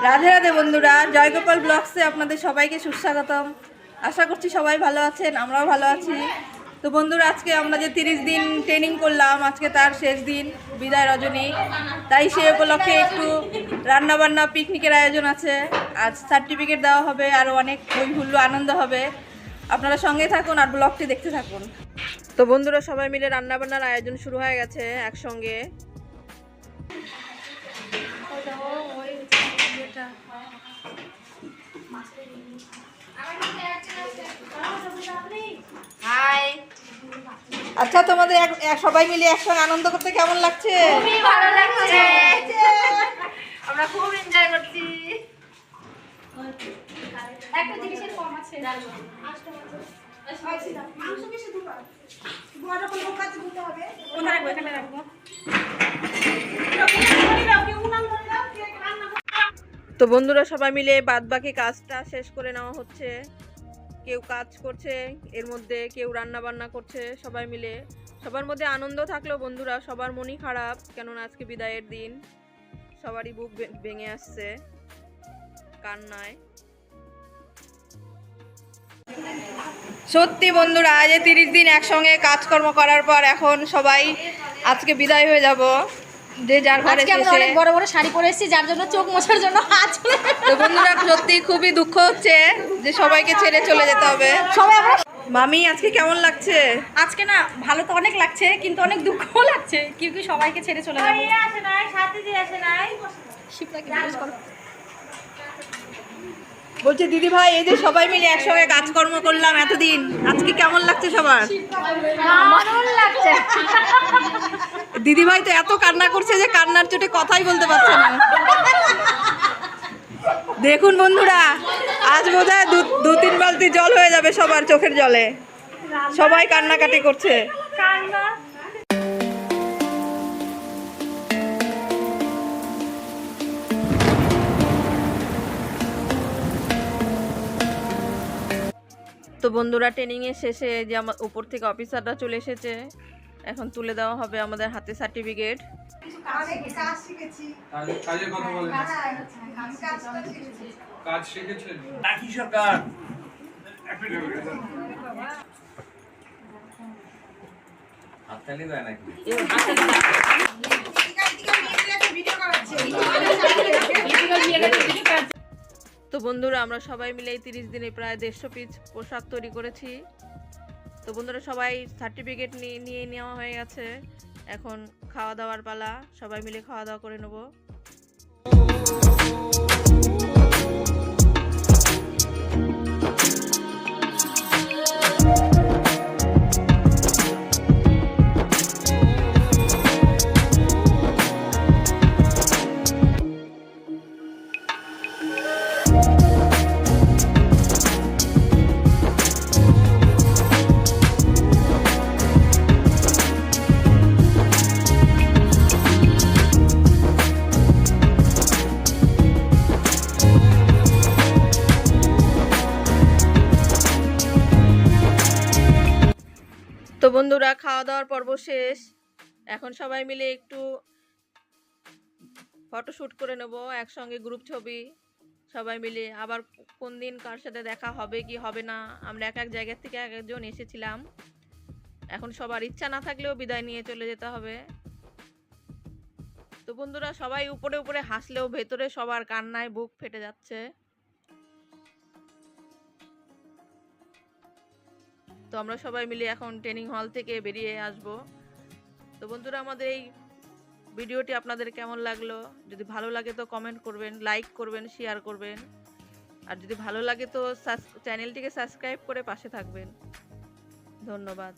রাধে রাধে বন্ধুরা, জয়গোপাল ব্লগসে আপনাদের সবাইকে সুস্বাগতম। আশা করছি সবাই ভালো আছেন, আমরাও ভালো আছি। তো বন্ধুরা, আজকে আমরা যে 30 দিন ট্রেনিং করলাম, আজকে তার শেষ দিন, বিদায় রজনী। তাই সে উপলক্ষে একটু রান্নাবান্না, পিকনিকের আয়োজন আছে। আজ সার্টিফিকেট দেওয়া হবে, আরও অনেক হই হুল্লো আনন্দ হবে। আপনারা সঙ্গে থাকুন আর ব্লগটি দেখতে থাকুন। তো বন্ধুরা, সবাই মিলে রান্নাবান্নার আয়োজন শুরু হয়ে গেছে একসঙ্গে। হাই, আচ্ছা তোমাদের সবাই মিলে একসঙ্গে আনন্দ করতে কেমন লাগছে? খুবই ভালো লাগছে, আমরা খুব এনজয় করছি। একটা জিনিসের কম আছে, তো বন্ধুরা, সবাই মিলে বাদ বাকি কাজটা শেষ করে নেওয়া হচ্ছে। কেউ কাজ করছে, এর মধ্যে কেউ রান্না বান্না করছে। সবাই মিলে সবার মধ্যে আনন্দ থাকলেও বন্ধুরা সবার মনই খারাপ, কেননা আজকে বিদায়ের দিন। সবারই বুক ভেঙে আসছে কান্নায়। সত্যি বন্ধুরা, আজ 30 দিন একসঙ্গে কাজকর্ম করার পর এখন সবাই আজকে বিদায় হয়ে যাব, যে যার ঘরে। অনেক বড় বড় শাড়ি পরে এসেছি, যার জন্য চোখ মোছার জন্য হাত। তো বন্ধুরা, সত্যি খুবই দুঃখ হচ্ছে যে সবাইকে ছেড়ে চলে যেতে হবে। সবাই আমরা মামি, আজকে কেমন লাগছে? আজকে না ভালো তো অনেক লাগছে, কিন্তু অনেক দুঃখও লাগছে, কি সবাইকে ছেড়ে চলে যাবো। আসে নাই, সাথে দিয়ে আসে নাই। শিবটাকে জিজ্ঞেস করো। বলছে দিদি ভাই, এই যে সবাই মিলে একসঙ্গে কাজকর্ম করলাম এতদিন, আজকে কেমন লাগছে সবার? ভালো লাগছে। দিদি ভাই তো এত কান্না করছে যে কান্নার চোটে কথাই বলতে পারছে না। দেখুন বন্ধুরা, আজ বোধহয় 2-3 বালতি জল হয়ে যাবে সবার চোখের জলে। সবাই কান্নাকাটি করছে। তো বন্ধুরা, ট্রেনিংয়ের শেষে যে আমার উপর থেকে অফিসাররা চলে এসেছে, এখন তুলে দেওয়া হবে আমাদের হাতে সার্টিফিকেট। কাজ শিখেছেন নাকি সরকার? হাততালি দেয় নাকি? তো বন্ধুরা, আমরা সবাই মিলে 30 দিনে প্রায় 150 পিস পোশাক তৈরি করেছি। তো বন্ধুরা, সবাই সার্টিফিকেট নিয়ে নেওয়া হয়ে গেছে। এখন খাওয়া দাওয়ার পালা, সবাই মিলে খাওয়া দাওয়া করে নেব। তো বন্ধুরা, খাওয়া দাওয়ার পর্ব শেষ। এখন সবাই মিলে একটু ফটোশ্যুট করে নেব একসঙ্গে, গ্রুপ ছবি সবাই মিলে। আবার কোন দিন কার সাথে দেখা হবে কি হবে না, আমরা এক এক জায়গা থেকে এক একজন এসেছিলাম। এখন সবার ইচ্ছা না থাকলেও বিদায় নিয়ে চলে যেতে হবে। তো বন্ধুরা, সবাই উপরে উপরে হাসলেও ভেতরে সবার কান্নায় বুক ফেটে যাচ্ছে। তো আমরা সবাই মিলে এখন ট্রেনিং হল থেকে বেরিয়ে আসব। তো বন্ধুরা, আমাদের এই ভিডিওটি আপনাদের কেমন লাগলো? যদি ভালো লাগে তো কমেন্ট করবেন, লাইক করবেন, শেয়ার করবেন। আর যদি ভালো লাগে তো চ্যানেলটিকে সাবস্ক্রাইব করে পাশে থাকবেন। ধন্যবাদ।